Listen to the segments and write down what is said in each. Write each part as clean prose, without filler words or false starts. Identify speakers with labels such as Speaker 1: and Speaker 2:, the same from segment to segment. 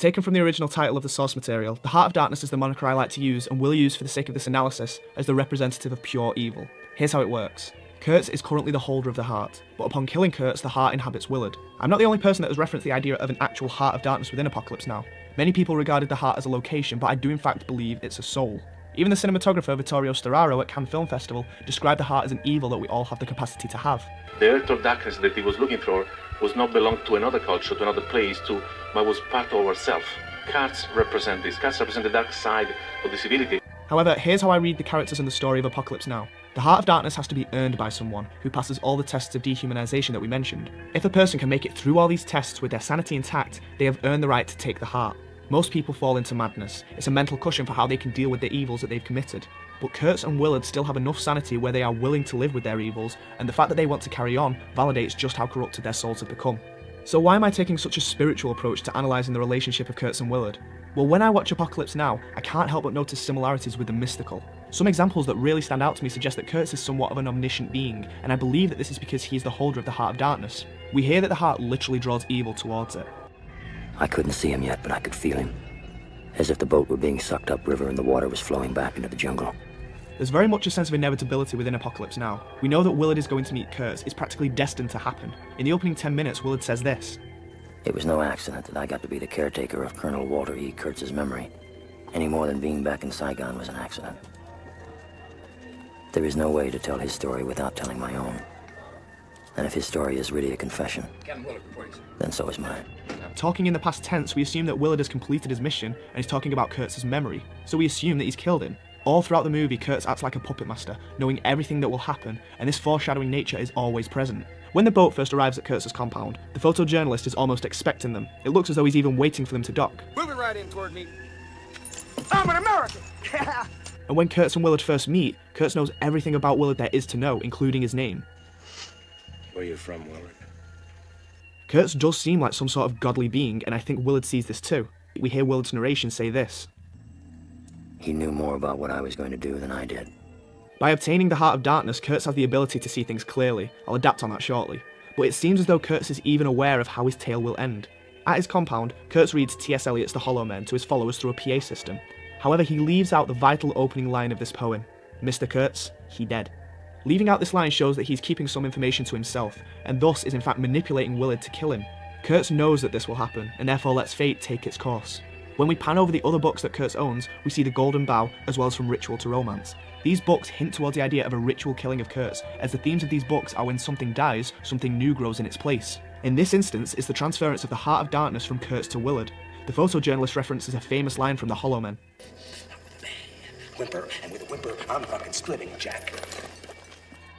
Speaker 1: Taken from the original title of the source material, the Heart of Darkness is the moniker I like to use and will use for the sake of this analysis as the representative of pure evil. Here's how it works. Kurtz is currently the holder of the heart, but upon killing Kurtz, the heart inhabits Willard. I'm not the only person that has referenced the idea of an actual Heart of Darkness within Apocalypse Now. Many people regarded the heart as a location, but I do in fact believe it's a soul. Even the cinematographer Vittorio Storaro at Cannes Film Festival described the heart as an evil that we all have the capacity to have.
Speaker 2: The earth of darkness that he was looking for was not belong to another culture, to another place, but was part of ourselves. Cards represent this. Cards represent the dark side of the civility.
Speaker 1: However, here's how I read the characters in the story of Apocalypse Now. The Heart of Darkness has to be earned by someone who passes all the tests of dehumanization that we mentioned. If a person can make it through all these tests with their sanity intact, they have earned the right to take the heart. Most people fall into madness. It's a mental cushion for how they can deal with the evils that they've committed. But Kurtz and Willard still have enough sanity where they are willing to live with their evils, and the fact that they want to carry on validates just how corrupted their souls have become. So why am I taking such a spiritual approach to analysing the relationship of Kurtz and Willard? Well, when I watch Apocalypse Now, I can't help but notice similarities with the mystical. Some examples that really stand out to me suggest that Kurtz is somewhat of an omniscient being, and I believe that this is because he is the holder of the Heart of Darkness. We hear that the heart literally draws evil towards it.
Speaker 3: I couldn't see him yet, but I could feel him. As if the boat were being sucked upriver and the water was flowing back into the jungle.
Speaker 1: There's very much a sense of inevitability within Apocalypse Now. We know that Willard is going to meet Kurtz. It's practically destined to happen. In the opening 10 minutes, Willard says this.
Speaker 3: It was no accident that I got to be the caretaker of Colonel Walter E. Kurtz's memory, any more than being back in Saigon was an accident. There is no way to tell his story without telling my own. And if his story is really a confession, then so is mine.
Speaker 1: Talking in the past tense, we assume that Willard has completed his mission and is talking about Kurtz's memory, so we assume that he's killed him. All throughout the movie, Kurtz acts like a puppet master, knowing everything that will happen, and this foreshadowing nature is always present. When the boat first arrives at Kurtz's compound, the photojournalist is almost expecting them. It looks as though he's even waiting for them to dock.
Speaker 4: Moving right in toward me. I'm an American!
Speaker 1: And when Kurtz and Willard first meet, Kurtz knows everything about Willard there is to know, including his name.
Speaker 5: Where are you from, Willard?
Speaker 1: Kurtz does seem like some sort of godly being, and I think Willard sees this too. We hear Willard's narration say this.
Speaker 3: He knew more about what I was going to do than I did.
Speaker 1: By obtaining the Heart of Darkness, Kurtz has the ability to see things clearly. I'll adapt on that shortly. But it seems as though Kurtz is even aware of how his tale will end. At his compound, Kurtz reads T.S. Eliot's The Hollow Men to his followers through a PA system. However, he leaves out the vital opening line of this poem. Mr. Kurtz, he dead. Leaving out this line shows that he's keeping some information to himself, and thus is in fact manipulating Willard to kill him. Kurtz knows that this will happen, and therefore lets fate take its course. When we pan over the other books that Kurtz owns, we see The Golden Bough, as well as From Ritual to Romance. These books hint towards the idea of a ritual killing of Kurtz, as the themes of these books are when something dies, something new grows in its place. In this instance, it's the transference of the Heart of Darkness from Kurtz to Willard. The photojournalist references a famous line from The Hollow Men.
Speaker 4: Whimper, and with a whimper, I'm fucking splitting, Jack.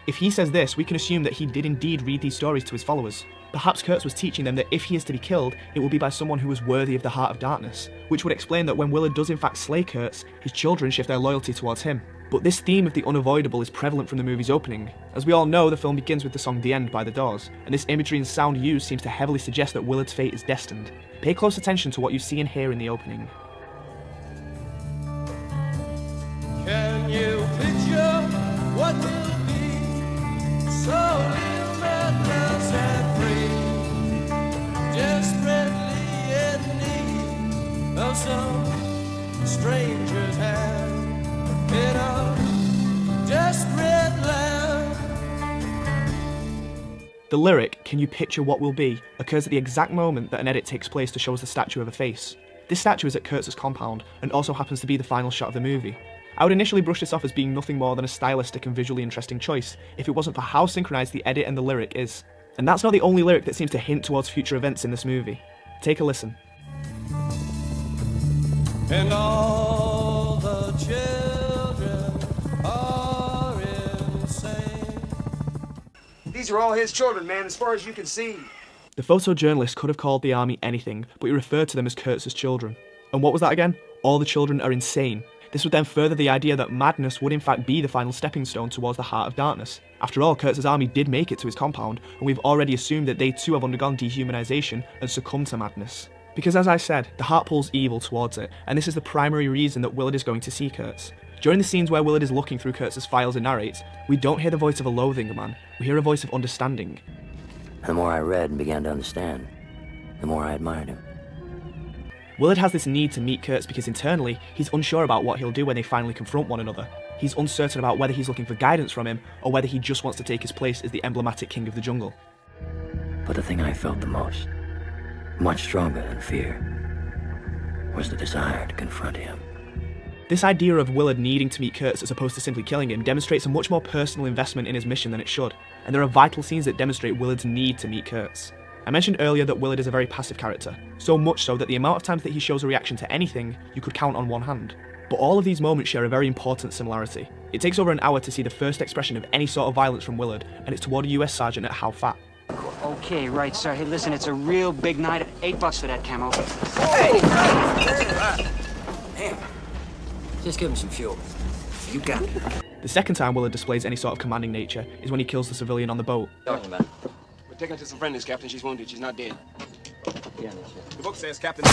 Speaker 1: If he says this, we can assume that he did indeed read these stories to his followers. Perhaps Kurtz was teaching them that if he is to be killed, it will be by someone who is worthy of the Heart of Darkness, which would explain that when Willard does in fact slay Kurtz, his children shift their loyalty towards him. But this theme of the unavoidable is prevalent from the movie's opening. As we all know, the film begins with the song The End by The Doors, and this imagery and sound used seems to heavily suggest that Willard's fate is destined. Pay close attention to what you see and hear in the opening.
Speaker 6: Can you picture what will be? So live reckless and free, desperately in need of some stranger's hand in a desperate land.
Speaker 1: The lyric, "Can you picture what will be?" occurs at the exact moment that an edit takes place to show us the statue of a face. This statue is at Kurtz's compound, and also happens to be the final shot of the movie. I would initially brush this off as being nothing more than a stylistic and visually interesting choice, if it wasn't for how synchronised the edit and the lyric is. And that's not the only lyric that seems to hint towards future events in this movie. Take a listen.
Speaker 6: And all the children are insane.
Speaker 4: These are all his children, man, as far as you can see.
Speaker 1: The photojournalist could have called the army anything, but he referred to them as Kurtz's children. And what was that again? All the children are insane. This would then further the idea that madness would in fact be the final stepping stone towards the Heart of Darkness. After all, Kurtz's army did make it to his compound, and we've already assumed that they too have undergone dehumanization and succumbed to madness. Because as I said, the heart pulls evil towards it, and this is the primary reason that Willard is going to see Kurtz. During the scenes where Willard is looking through Kurtz's files and narrates, we don't hear the voice of a loathing man, we hear a voice of understanding.
Speaker 3: The more I read and began to understand, the more I admired him.
Speaker 1: Willard has this need to meet Kurtz because internally, he's unsure about what he'll do when they finally confront one another. He's uncertain about whether he's looking for guidance from him, or whether he just wants to take his place as the emblematic king of the jungle.
Speaker 3: But the thing I felt the most, much stronger than fear, was the desire to confront him.
Speaker 1: This idea of Willard needing to meet Kurtz as opposed to simply killing him demonstrates a much more personal investment in his mission than it should, and there are vital scenes that demonstrate Willard's need to meet Kurtz. I mentioned earlier that Willard is a very passive character, so much so that the amount of times that he shows a reaction to anything, you could count on one hand. But all of these moments share a very important similarity. It takes over an hour to see the first expression of any sort of violence from Willard, and it's toward a US sergeant at How Fat.
Speaker 7: Okay, right, sir. Hey, listen, it's a real big night. $8 for that camo.
Speaker 3: Hey! Just give him some fuel. You got it.
Speaker 1: The second time Willard displays any sort of commanding nature is when he kills the civilian on the boat.
Speaker 3: Talking about.
Speaker 4: We're taking her to some friendlies, Captain. She's wounded. She's not dead.
Speaker 3: Yeah, that's it.
Speaker 4: The book says, Captain.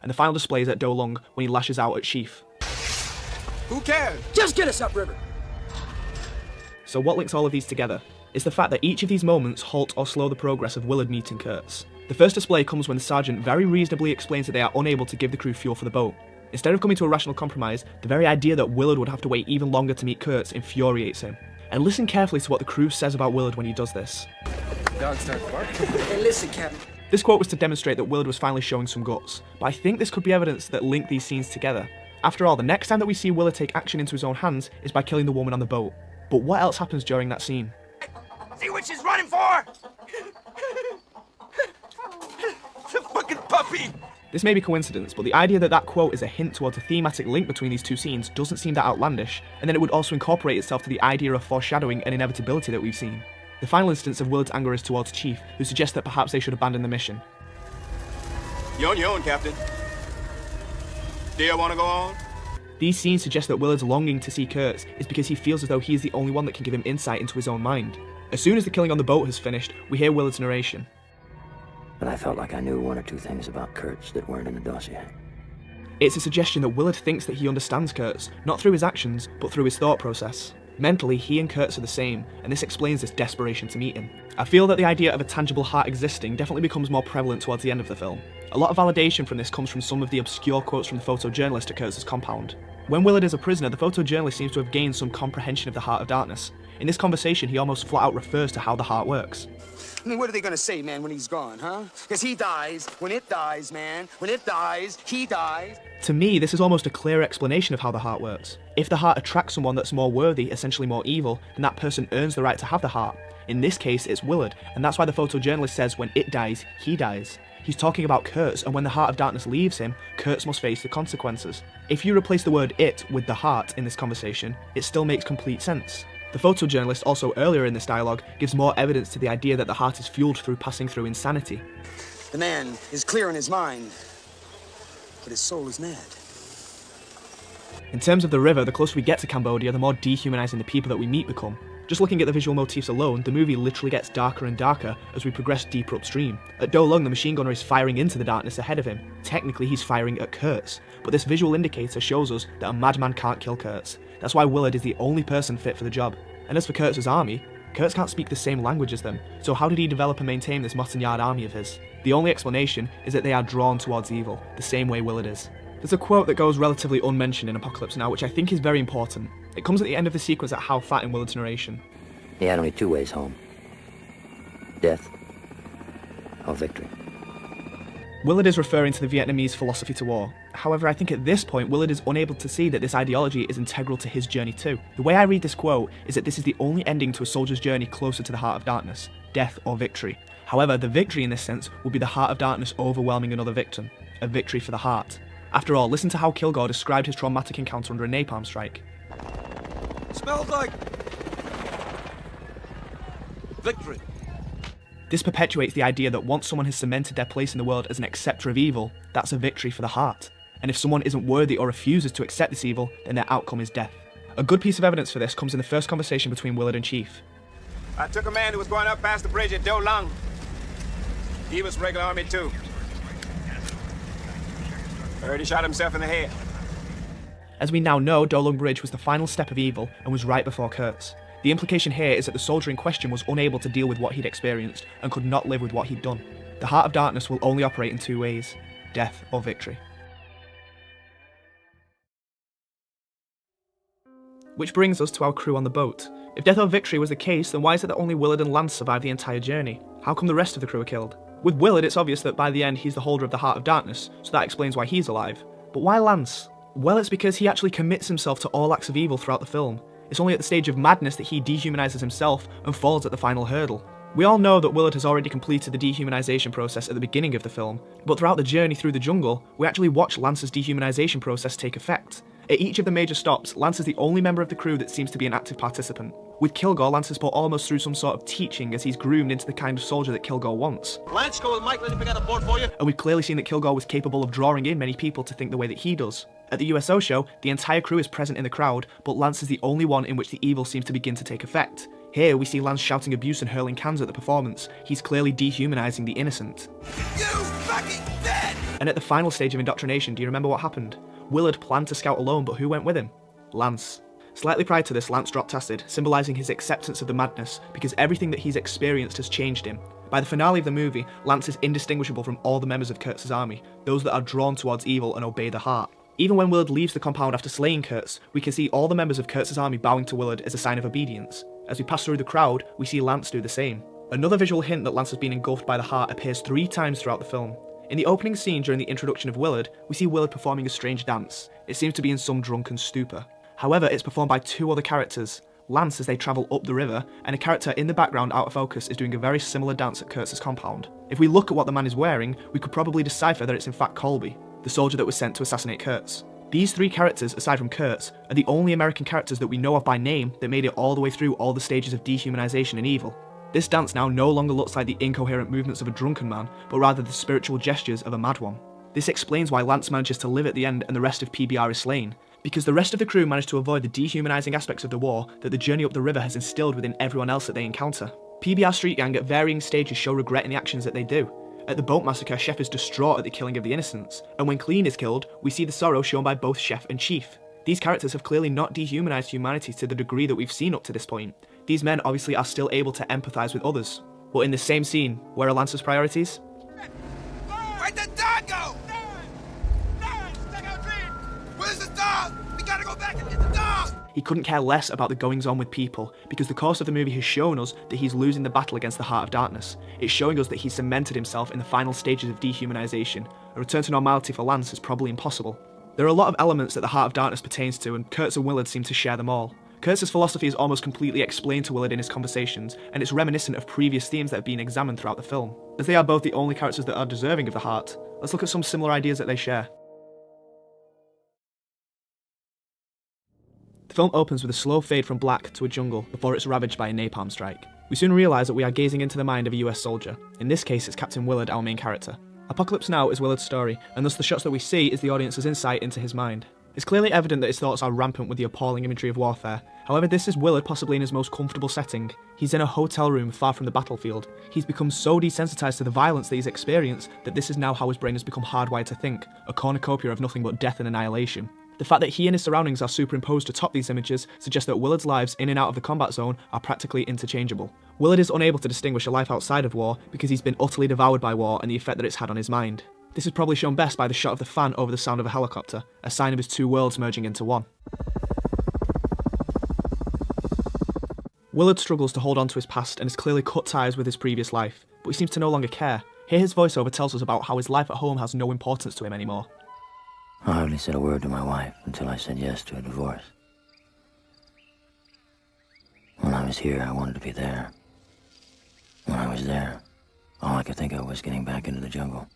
Speaker 1: And the final display is at Do Lung when he lashes out at Sheaf.
Speaker 4: Who cares?
Speaker 3: Just get us upriver!
Speaker 1: So what links all of these together is the fact that each of these moments halt or slow the progress of Willard meeting Kurtz. The first display comes when the sergeant very reasonably explains that they are unable to give the crew fuel for the boat. Instead of coming to a rational compromise, the very idea that Willard would have to wait even longer to meet Kurtz infuriates him. And listen carefully to what the crew says about Willard when he does this.
Speaker 4: Dog starts barking.
Speaker 3: Hey, listen, Captain.
Speaker 1: This quote was to demonstrate that Willard was finally showing some guts, but I think this could be evidence that link these scenes together. After all, the next time that we see Willard take action into his own hands is by killing the woman on the boat. But what else happens during that scene?
Speaker 4: See what she's running for? The fucking puppy!
Speaker 1: This may be coincidence, but the idea that that quote is a hint towards a thematic link between these two scenes doesn't seem that outlandish, and then it would also incorporate itself to the idea of foreshadowing and inevitability that we've seen. The final instance of Willard's anger is towards Chief, who suggests that perhaps they should abandon the mission.
Speaker 4: You're on your own, Captain. Do you want to go on?
Speaker 1: These scenes suggest that Willard's longing to see Kurtz is because he feels as though he is the only one that can give him insight into his own mind. As soon as the killing on the boat has finished, we hear Willard's narration.
Speaker 3: But I felt like I knew one or two things about Kurtz that weren't in the dossier.
Speaker 1: It's a suggestion that Willard thinks that he understands Kurtz, not through his actions, but through his thought process. Mentally, he and Kurtz are the same, and this explains this desperation to meet him. I feel that the idea of a tangible heart existing definitely becomes more prevalent towards the end of the film. A lot of validation from this comes from some of the obscure quotes from the photojournalist at Kurtz's compound. When Willard is a prisoner, the photojournalist seems to have gained some comprehension of the Heart of Darkness. In this conversation, he almost flat out refers to how the heart works.
Speaker 4: I mean, what are they gonna say, man, when he's gone, huh? Because he dies. When it dies, man. When it dies, he dies.
Speaker 1: To me, this is almost a clear explanation of how the heart works. If the heart attracts someone that's more worthy, essentially more evil, then that person earns the right to have the heart. In this case, it's Willard, and that's why the photojournalist says when it dies, he dies. He's talking about Kurtz, and when the Heart of Darkness leaves him, Kurtz must face the consequences. If you replace the word it with the heart in this conversation, it still makes complete sense. The photojournalist also earlier in this dialogue gives more evidence to the idea that the heart is fueled through passing through insanity.
Speaker 4: The man is clear in his mind, but his soul is mad.
Speaker 1: In terms of the river, the closer we get to Cambodia, the more dehumanizing the people that we meet become. Just looking at the visual motifs alone, the movie literally gets darker and darker as we progress deeper upstream. At Do Lung, the machine gunner is firing into the darkness ahead of him. Technically, he's firing at Kurtz, but this visual indicator shows us that a madman can't kill Kurtz. That's why Willard is the only person fit for the job. And as for Kurtz's army, Kurtz can't speak the same language as them, so how did he develop and maintain this Montagnard army of his? The only explanation is that they are drawn towards evil, the same way Willard is. There's a quote that goes relatively unmentioned in Apocalypse Now, which I think is very important. It comes at the end of the sequence at How Fat in Willard's narration.
Speaker 3: He had only two ways home. Death or victory.
Speaker 1: Willard is referring to the Vietnamese philosophy to war. However, I think at this point, Willard is unable to see that this ideology is integral to his journey too. The way I read this quote is that this is the only ending to a soldier's journey closer to the Heart of Darkness, death or victory. However, the victory in this sense will be the Heart of Darkness overwhelming another victim, a victory for the heart. After all, listen to how Kilgore described his traumatic encounter under a napalm strike.
Speaker 6: Smells like victory.
Speaker 1: This perpetuates the idea that once someone has cemented their place in the world as an acceptor of evil, that's a victory for the heart. And if someone isn't worthy or refuses to accept this evil, then their outcome is death. A good piece of evidence for this comes in the first conversation between Willard and Chief.
Speaker 4: I took a man who was going up past the bridge at Do Lung. He was regular army too. Heard he shot himself in the head.
Speaker 1: As we now know, Do Lung Bridge was the final step of evil and was right before Kurtz. The implication here is that the soldier in question was unable to deal with what he'd experienced and could not live with what he'd done. The Heart of Darkness will only operate in two ways: death or victory. Which brings us to our crew on the boat. If death or victory was the case, then why is it that only Willard and Lance survived the entire journey? How come the rest of the crew are killed? With Willard, it's obvious that by the end he's the holder of the Heart of Darkness, so that explains why he's alive. But why Lance? Well, it's because he actually commits himself to all acts of evil throughout the film. It's only at the stage of madness that he dehumanizes himself and falls at the final hurdle. We all know that Willard has already completed the dehumanization process at the beginning of the film, but throughout the journey through the jungle, we actually watch Lance's dehumanization process take effect. At each of the major stops, Lance is the only member of the crew that seems to be an active participant. With Kilgore, Lance is put almost through some sort of teaching as he's groomed into the kind of soldier that Kilgore wants.
Speaker 6: Lance, go with Mike, let him pick out a board for you.
Speaker 1: And we've clearly seen that Kilgore was capable of drawing in many people to think the way that he does. At the USO show, the entire crew is present in the crowd, but Lance is the only one in which the evil seems to begin to take effect. Here we see Lance shouting abuse and hurling cans at the performance. He's clearly dehumanizing the innocent.
Speaker 6: You fucking dead!
Speaker 1: And at the final stage of indoctrination, do you remember what happened? Willard planned to scout alone, but who went with him? Lance. Slightly prior to this, Lance dropped acid, symbolising his acceptance of the madness, because everything that he's experienced has changed him. By the finale of the movie, Lance is indistinguishable from all the members of Kurtz's army, those that are drawn towards evil and obey the heart. Even when Willard leaves the compound after slaying Kurtz, we can see all the members of Kurtz's army bowing to Willard as a sign of obedience. As we pass through the crowd, we see Lance do the same. Another visual hint that Lance has been engulfed by the heart appears 3 times throughout the film. In the opening scene during the introduction of Willard, we see Willard performing a strange dance. It seems to be in some drunken stupor. However, it's performed by 2 other characters, Lance as they travel up the river, and a character in the background out of focus is doing a very similar dance at Kurtz's compound. If we look at what the man is wearing, we could probably decipher that it's in fact Colby, the soldier that was sent to assassinate Kurtz. These 3 characters, aside from Kurtz, are the only American characters that we know of by name that made it all the way through all the stages of dehumanization and evil. This dance now no longer looks like the incoherent movements of a drunken man, but rather the spiritual gestures of a mad one. This explains why Lance manages to live at the end and the rest of PBR is slain, because the rest of the crew managed to avoid the dehumanizing aspects of the war that the journey up the river has instilled within everyone else that they encounter. PBR Street Gang at varying stages show regret in the actions that they do. At the boat massacre, Chef is distraught at the killing of the innocents, and when Clean is killed, we see the sorrow shown by both Chef and Chief. These characters have clearly not dehumanized humanity to the degree that we've seen up to this point. These men obviously are still able to empathize with others. But in the same scene, where are Lance's priorities?
Speaker 6: Where'd the dog go? Where's the dog? We gotta go back and get the dog!
Speaker 1: He couldn't care less about the goings-on with people, because the course of the movie has shown us that he's losing the battle against the Heart of Darkness. It's showing us that he's cemented himself in the final stages of dehumanization. A return to normality for Lance is probably impossible. There are a lot of elements that the Heart of Darkness pertains to, and Kurtz and Willard seem to share them all. Kurtz's philosophy is almost completely explained to Willard in his conversations, and it's reminiscent of previous themes that have been examined throughout the film. As they are both the only characters that are deserving of the heart, let's look at some similar ideas that they share. The film opens with a slow fade from black to a jungle before it's ravaged by a napalm strike. We soon realise that we are gazing into the mind of a US soldier. In this case, it's Captain Willard, our main character. Apocalypse Now is Willard's story, and thus the shots that we see is the audience's insight into his mind. It's clearly evident that his thoughts are rampant with the appalling imagery of warfare. However, this is Willard possibly in his most comfortable setting. He's in a hotel room far from the battlefield. He's become so desensitized to the violence that he's experienced that this is now how his brain has become hardwired to think, a cornucopia of nothing but death and annihilation. The fact that he and his surroundings are superimposed atop these images suggests that Willard's lives in and out of the combat zone are practically interchangeable. Willard is unable to distinguish a life outside of war because he's been utterly devoured by war and the effect that it's had on his mind. This is probably shown best by the shot of the fan over the sound of a helicopter, a sign of his 2 worlds merging into one. Willard struggles to hold on to his past and has clearly cut ties with his previous life, but he seems to no longer care. Here his voiceover tells us about how his life at home has no importance to him anymore.
Speaker 3: I hardly said a word to my wife until I said yes to a divorce. When I was here, I wanted to be there. When I was there, all I could think of was getting back into the jungle.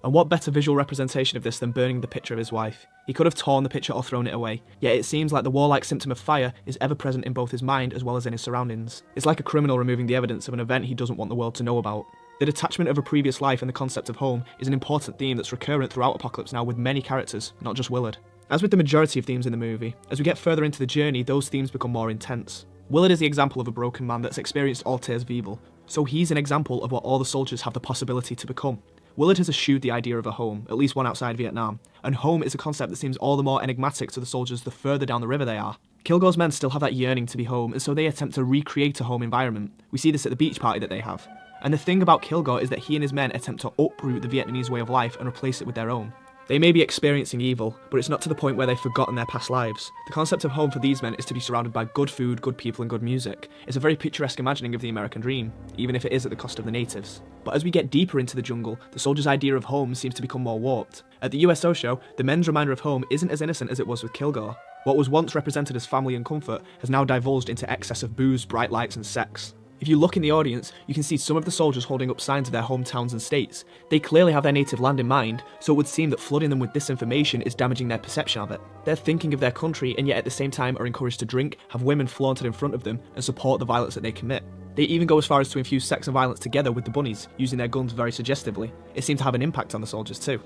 Speaker 1: And what better visual representation of this than burning the picture of his wife? He could have torn the picture or thrown it away, yet it seems like the warlike symptom of fire is ever present in both his mind as well as in his surroundings. It's like a criminal removing the evidence of an event he doesn't want the world to know about. The detachment of a previous life and the concept of home is an important theme that's recurrent throughout Apocalypse Now with many characters, not just Willard. As with the majority of themes in the movie, as we get further into the journey, those themes become more intense. Willard is the example of a broken man that's experienced all tiers of evil, so he's an example of what all the soldiers have the possibility to become. Willard has eschewed the idea of a home, at least one outside Vietnam, and home is a concept that seems all the more enigmatic to the soldiers the further down the river they are. Kilgore's men still have that yearning to be home, and so they attempt to recreate a home environment. We see this at the beach party that they have. And the thing about Kilgore is that he and his men attempt to uproot the Vietnamese way of life and replace it with their own. They may be experiencing evil, but it's not to the point where they've forgotten their past lives. The concept of home for these men is to be surrounded by good food, good people and good music. It's a very picturesque imagining of the American dream, even if it is at the cost of the natives. But as we get deeper into the jungle, the soldiers' idea of home seems to become more warped. At the USO show, the men's reminder of home isn't as innocent as it was with Kilgore. What was once represented as family and comfort has now divulged into excess of booze, bright lights and sex. If you look in the audience, you can see some of the soldiers holding up signs of their hometowns and states. They clearly have their native land in mind, so it would seem that flooding them with this information is damaging their perception of it. They're thinking of their country and yet at the same time are encouraged to drink, have women flaunted in front of them, and support the violence that they commit. They even go as far as to infuse sex and violence together with the bunnies, using their guns very suggestively. It seemed to have an impact on the soldiers too.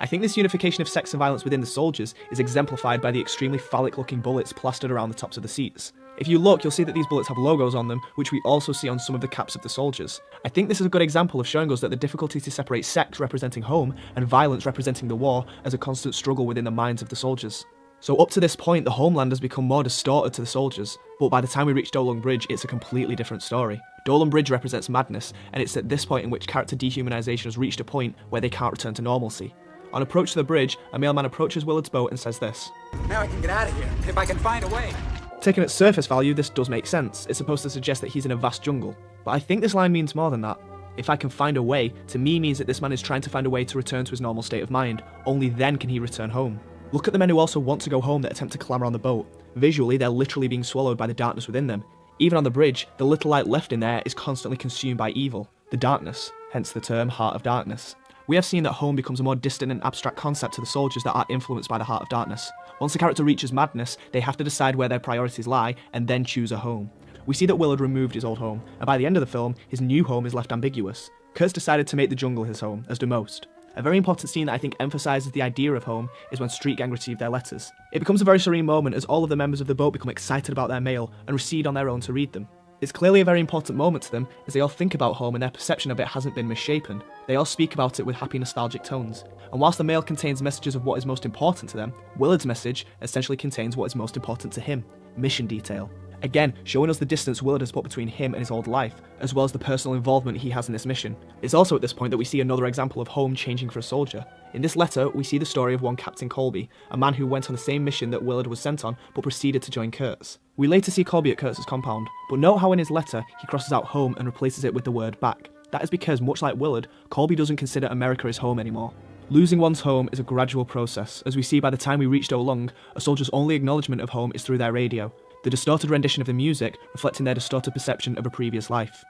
Speaker 1: I think this unification of sex and violence within the soldiers is exemplified by the extremely phallic-looking bullets plastered around the tops of the seats. If you look, you'll see that these bullets have logos on them, which we also see on some of the caps of the soldiers. I think this is a good example of showing us that the difficulty to separate sex representing home and violence representing the war as a constant struggle within the minds of the soldiers. So up to this point, the homeland has become more distorted to the soldiers, but by the time we reach Do Lung Bridge, it's a completely different story. Do Lung Bridge represents madness, and it's at this point in which character dehumanization has reached a point where they can't return to normalcy. On approach to the bridge, a mailman approaches Willard's boat and says this.
Speaker 6: Now I can get out of here, if I can find a way.
Speaker 1: Taken at surface value, this does make sense. It's supposed to suggest that he's in a vast jungle. But I think this line means more than that. If I can find a way, to me means that this man is trying to find a way to return to his normal state of mind. Only then can he return home. Look at the men who also want to go home that attempt to clamber on the boat. Visually, they're literally being swallowed by the darkness within them. Even on the bridge, the little light left in there is constantly consumed by evil. The darkness, hence the term Heart of Darkness. We have seen that home becomes a more distant and abstract concept to the soldiers that are influenced by the Heart of Darkness. Once the character reaches madness, they have to decide where their priorities lie and then choose a home. We see that Willard removed his old home, and by the end of the film, his new home is left ambiguous. Kurtz decided to make the jungle his home, as do most. A very important scene that I think emphasises the idea of home is when Street Gang receive their letters. It becomes a very serene moment as all of the members of the boat become excited about their mail and recede on their own to read them. It's clearly a very important moment to them as they all think about home and their perception of it hasn't been misshapen. They all speak about it with happy nostalgic tones. And whilst the mail contains messages of what is most important to them, Willard's message essentially contains what is most important to him: mission detail. Again, showing us the distance Willard has put between him and his old life, as well as the personal involvement he has in this mission. It's also at this point that we see another example of home changing for a soldier. In this letter, we see the story of one Captain Colby, a man who went on the same mission that Willard was sent on, but proceeded to join Kurtz. We later see Colby at Kurtz's compound, but note how in his letter, he crosses out home and replaces it with the word back. That is because, much like Willard, Colby doesn't consider America his home anymore. Losing one's home is a gradual process, as we see by the time we reach Do Lung, a soldier's only acknowledgement of home is through their radio, the distorted rendition of the music reflecting their distorted perception of a previous life.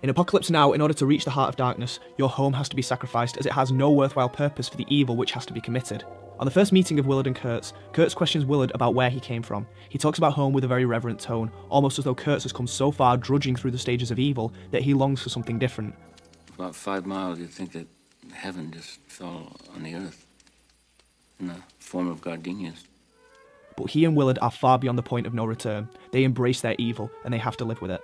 Speaker 1: In Apocalypse Now, in order to reach the Heart of Darkness, your home has to be sacrificed as it has no worthwhile purpose for the evil which has to be committed. On the first meeting of Willard and Kurtz, Kurtz questions Willard about where he came from. He talks about home with a very reverent tone, almost as though Kurtz has come so far drudging through the stages of evil that he longs for something different.
Speaker 5: About 5 miles, you'd think that heaven just fell on the earth in the form of gardenias.
Speaker 1: But he and Willard are far beyond the point of no return. They embrace their evil, and they have to live with it.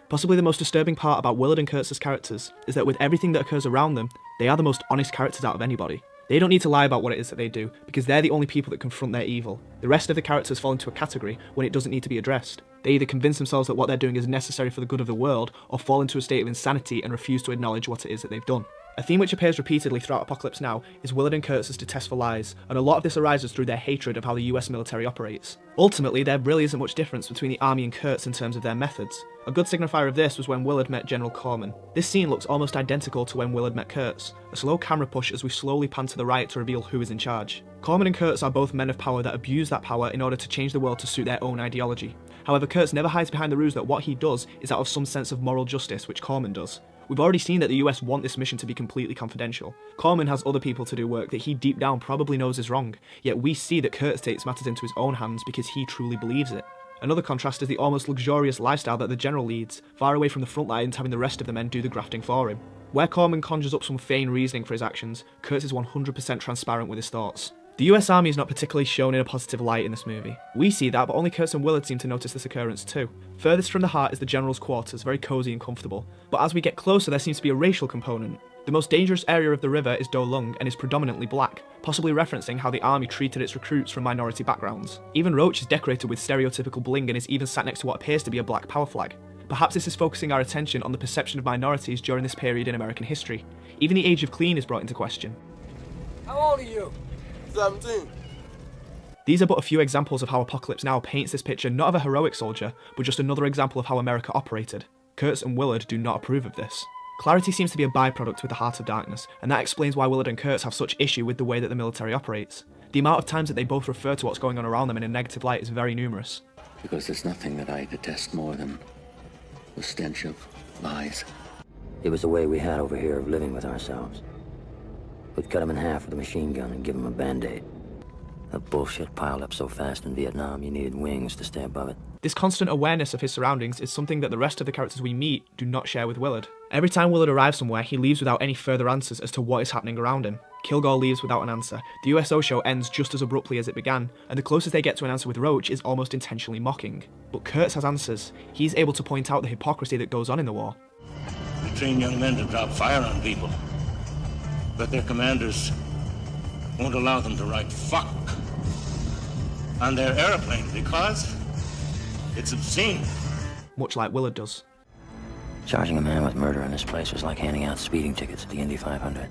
Speaker 1: Possibly the most disturbing part about Willard and Kurtz's characters is that with everything that occurs around them, they are the most honest characters out of anybody. They don't need to lie about what it is that they do, because they're the only people that confront their evil. The rest of the characters fall into a category when it doesn't need to be addressed. They either convince themselves that what they're doing is necessary for the good of the world, or fall into a state of insanity and refuse to acknowledge what it is that they've done. A theme which appears repeatedly throughout Apocalypse Now is Willard and Kurtz's detest for lies, and a lot of this arises through their hatred of how the US military operates. Ultimately, there really isn't much difference between the army and Kurtz in terms of their methods. A good signifier of this was when Willard met General Corman. This scene looks almost identical to when Willard met Kurtz, a slow camera push as we slowly pan to the right to reveal who is in charge. Corman and Kurtz are both men of power that abuse that power in order to change the world to suit their own ideology. However, Kurtz never hides behind the ruse that what he does is out of some sense of moral justice, which Corman does. We've already seen that the US want this mission to be completely confidential. Corman has other people to do work that he deep down probably knows is wrong, yet we see that Kurtz takes matters into his own hands because he truly believes it. Another contrast is the almost luxurious lifestyle that the general leads, far away from the front lines, having the rest of the men do the grafting for him. Where Corman conjures up some feigned reasoning for his actions, Kurtz is 100% transparent with his thoughts. The US Army is not particularly shown in a positive light in this movie. We see that, but only Kurtz and Willard seem to notice this occurrence too. Furthest from the heart is the General's quarters, very cosy and comfortable. But as we get closer, there seems to be a racial component. The most dangerous area of the river is Do Lung and is predominantly black, possibly referencing how the army treated its recruits from minority backgrounds. Even Roach is decorated with stereotypical bling and is even sat next to what appears to be a black power flag. Perhaps this is focusing our attention on the perception of minorities during this period in American history. Even the age of clean is brought into question.
Speaker 6: How old are you? 17.
Speaker 1: These are but a few examples of how Apocalypse Now paints this picture not of a heroic soldier, but just another example of how America operated. Kurtz and Willard do not approve of this. Clarity seems to be a byproduct with the Heart of Darkness, and that explains why Willard and Kurtz have such issue with the way that the military operates. The amount of times that they both refer to what's going on around them in a negative light is very numerous.
Speaker 5: Because there's nothing that I detest more than the stench of lies.
Speaker 3: It was the way we had over here of living with ourselves. We'd cut them in half with a machine gun and give them a band-aid. The bullshit piled up so fast in Vietnam, you needed wings to stay above it.
Speaker 1: This constant awareness of his surroundings is something that the rest of the characters we meet do not share with Willard. Every time Willard arrives somewhere, he leaves without any further answers as to what is happening around him. Kilgore leaves without an answer. The USO show ends just as abruptly as it began, and the closest they get to an answer with Roach is almost intentionally mocking. But Kurtz has answers. He's able to point out the hypocrisy that goes on in the war.
Speaker 8: We train young men to drop fire on people, but their commanders won't allow them to write fuck on their airplane because it's obscene.
Speaker 1: Much like Willard does.
Speaker 3: Charging a man with murder in this place was like handing out speeding tickets at the Indy 500.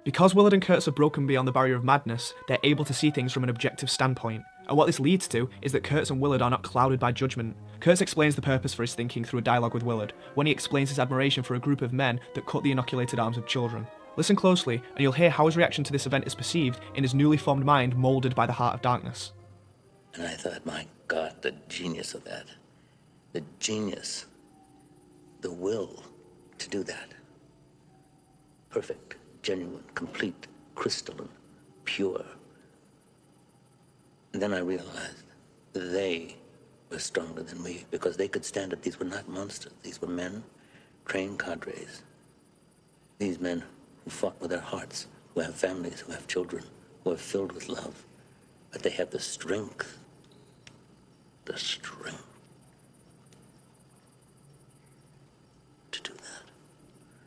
Speaker 1: Because Willard and Kurtz have broken beyond the barrier of madness, they're able to see things from an objective standpoint. And what this leads to is that Kurtz and Willard are not clouded by judgment. Kurtz explains the purpose for his thinking through a dialogue with Willard, when he explains his admiration for a group of men that cut the inoculated arms of children. Listen closely, and you'll hear how his reaction to this event is perceived in his newly formed mind moulded by the Heart of Darkness.
Speaker 5: And I thought, my God, the genius of that. The genius. The will to do that. Perfect, genuine, complete, crystalline, pure. And then I realized that they were stronger than we because they could stand it. These were not monsters. These were men, trained cadres. These men who fought with their hearts, who have families, who have children, who are filled with love. But they have the strength. The strength to do that.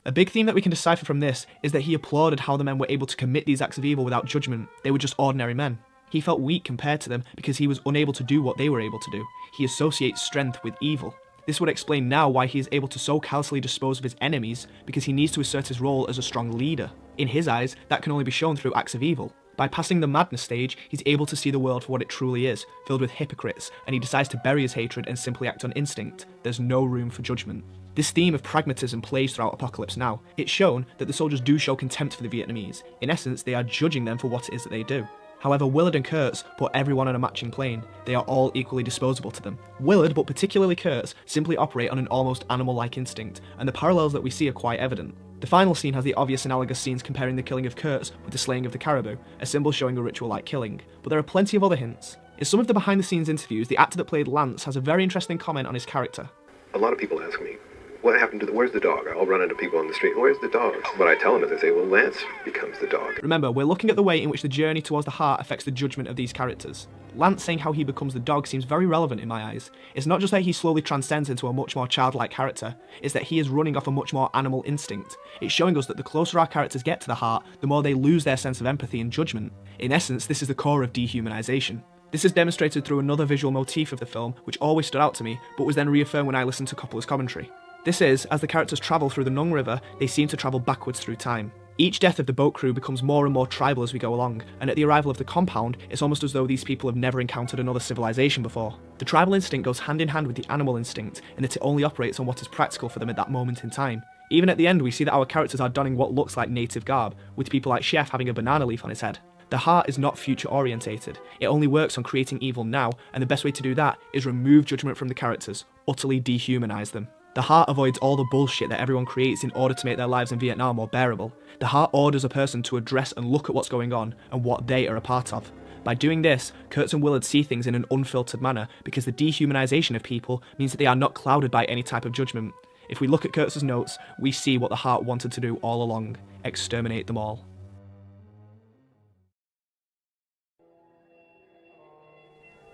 Speaker 1: A big theme that we can decipher from this is that he applauded how the men were able to commit these acts of evil without judgment. They were just ordinary men. He felt weak compared to them because he was unable to do what they were able to do. He associates strength with evil. This would explain now why he is able to so callously dispose of his enemies, because he needs to assert his role as a strong leader. In his eyes, that can only be shown through acts of evil. By passing the madness stage, he's able to see the world for what it truly is, filled with hypocrites, and he decides to bury his hatred and simply act on instinct. There's no room for judgment. This theme of pragmatism plays throughout Apocalypse Now. It's shown that the soldiers do show contempt for the Vietnamese. In essence, they are judging them for what it is that they do. However, Willard and Kurtz put everyone on a matching plane. They are all equally disposable to them. Willard, but particularly Kurtz, simply operate on an almost animal-like instinct, and the parallels that we see are quite evident. The final scene has the obvious analogous scenes comparing the killing of Kurtz with the slaying of the caribou, a symbol showing a ritual-like killing, but there are plenty of other hints. In some of the behind-the-scenes interviews, the actor that played Lance has a very interesting comment on his character.
Speaker 9: A lot of people ask me, what happened to where's the dog? I'll run into people on the street, where's the dog? What I tell them is I say, well, Lance becomes the dog.
Speaker 1: Remember, we're looking at the way in which the journey towards the heart affects the judgment of these characters. Lance saying how he becomes the dog seems very relevant in my eyes. It's not just that he slowly transcends into a much more childlike character, it's that he is running off a much more animal instinct. It's showing us that the closer our characters get to the heart, the more they lose their sense of empathy and judgment. In essence, this is the core of dehumanization. This is demonstrated through another visual motif of the film, which always stood out to me, but was then reaffirmed when I listened to Coppola's commentary. This is, as the characters travel through the Nung River, they seem to travel backwards through time. Each death of the boat crew becomes more and more tribal as we go along, and at the arrival of the compound, it's almost as though these people have never encountered another civilization before. The tribal instinct goes hand in hand with the animal instinct, in that it only operates on what is practical for them at that moment in time. Even at the end, we see that our characters are donning what looks like native garb, with people like Chef having a banana leaf on his head. The heart is not future orientated, it only works on creating evil now, and the best way to do that is remove judgment from the characters, utterly dehumanize them. The heart avoids all the bullshit that everyone creates in order to make their lives in Vietnam more bearable. The heart orders a person to address and look at what's going on and what they are a part of. By doing this, Kurtz and Willard see things in an unfiltered manner because the dehumanization of people means that they are not clouded by any type of judgment. If we look at Kurtz's notes, we see what the heart wanted to do all along: exterminate them all.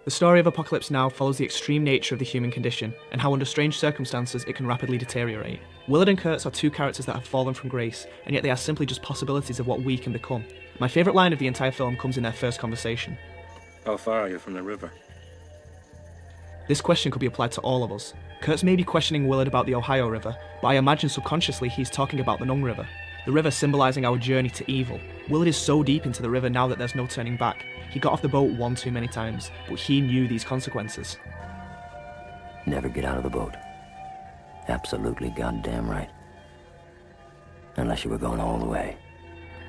Speaker 1: The story of Apocalypse Now follows the extreme nature of the human condition and how under strange circumstances it can rapidly deteriorate. Willard and Kurtz are two characters that have fallen from grace, and yet they are simply just possibilities of what we can become. My favourite line of the entire film comes in their first conversation.
Speaker 8: How far are you from the river?
Speaker 1: This question could be applied to all of us. Kurtz may be questioning Willard about the Ohio River, but I imagine subconsciously he's talking about the Nung River. The river symbolising our journey to evil. Willard is so deep into the river now that there's no turning back. He got off the boat one too many times, but he knew these consequences.
Speaker 3: Never get out of the boat. Absolutely goddamn right. Unless you were going all the way.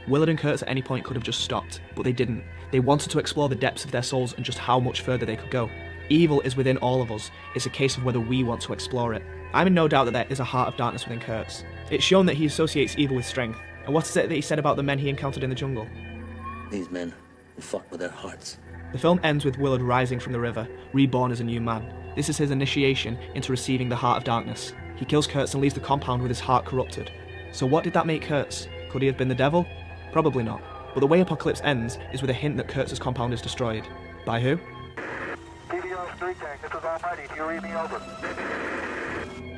Speaker 1: Willard and Kurtz at any point could have just stopped, but they didn't. They wanted to explore the depths of their souls and just how much further they could go. Evil is within all of us. It's a case of whether we want to explore it. I'm in no doubt that there is a heart of darkness within Kurtz. It's shown that he associates evil with strength. And what is it that he said about the men he encountered in the jungle?
Speaker 5: These men who fought with their hearts.
Speaker 1: The film ends with Willard rising from the river, reborn as a new man. This is his initiation into receiving the heart of darkness. He kills Kurtz and leaves the compound with his heart corrupted. So what did that make Kurtz? Could he have been the devil? Probably not. But the way Apocalypse ends is with a hint that Kurtz's compound is destroyed. By who?
Speaker 10: TVO Street Tank, this is Almighty. Do you read me over?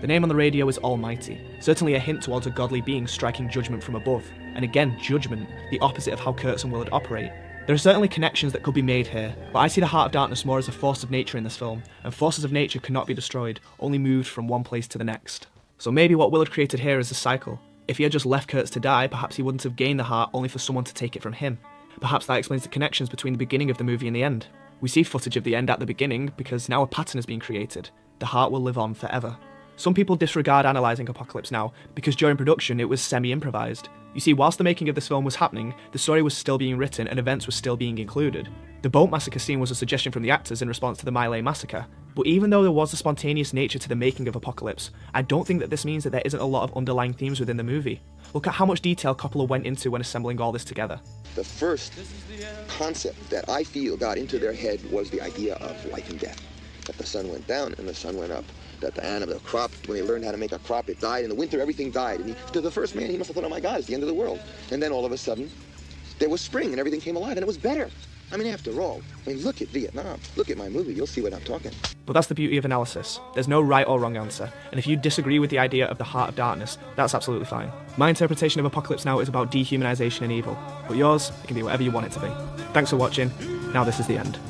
Speaker 1: The name on the radio is Almighty, certainly a hint towards a godly being striking judgment from above. And again, judgment, the opposite of how Kurtz and Willard operate. There are certainly connections that could be made here, but I see the Heart of Darkness more as a force of nature in this film, and forces of nature cannot be destroyed, only moved from one place to the next. So maybe what Willard created here is a cycle. If he had just left Kurtz to die, perhaps he wouldn't have gained the heart only for someone to take it from him. Perhaps that explains the connections between the beginning of the movie and the end. We see footage of the end at the beginning because now a pattern has been created. The heart will live on forever. Some people disregard analysing Apocalypse Now because during production it was semi-improvised. You see, whilst the making of this film was happening, the story was still being written and events were still being included. The boat massacre scene was a suggestion from the actors in response to the My Lai massacre. But even though there was a spontaneous nature to the making of Apocalypse, I don't think that this means that there isn't a lot of underlying themes within the movie. Look at how much detail Coppola went into when assembling all this together.
Speaker 11: The first concept that I feel got into their head was the idea of life and death. That the sun went down and the sun went up. That the crop, when they learned how to make a crop, it died. In the winter, everything died. And to the first man, he must have thought, oh my God, it's the end of the world. And then all of a sudden, there was spring and everything came alive and it was better. I mean, after all, look at Vietnam. Look at my movie. You'll see what I'm talking.
Speaker 1: But that's the beauty of analysis. There's no right or wrong answer. And if you disagree with the idea of the Heart of Darkness, that's absolutely fine. My interpretation of Apocalypse Now is about dehumanization and evil. But yours, it can be whatever you want it to be. Thanks for watching. Now this is the end.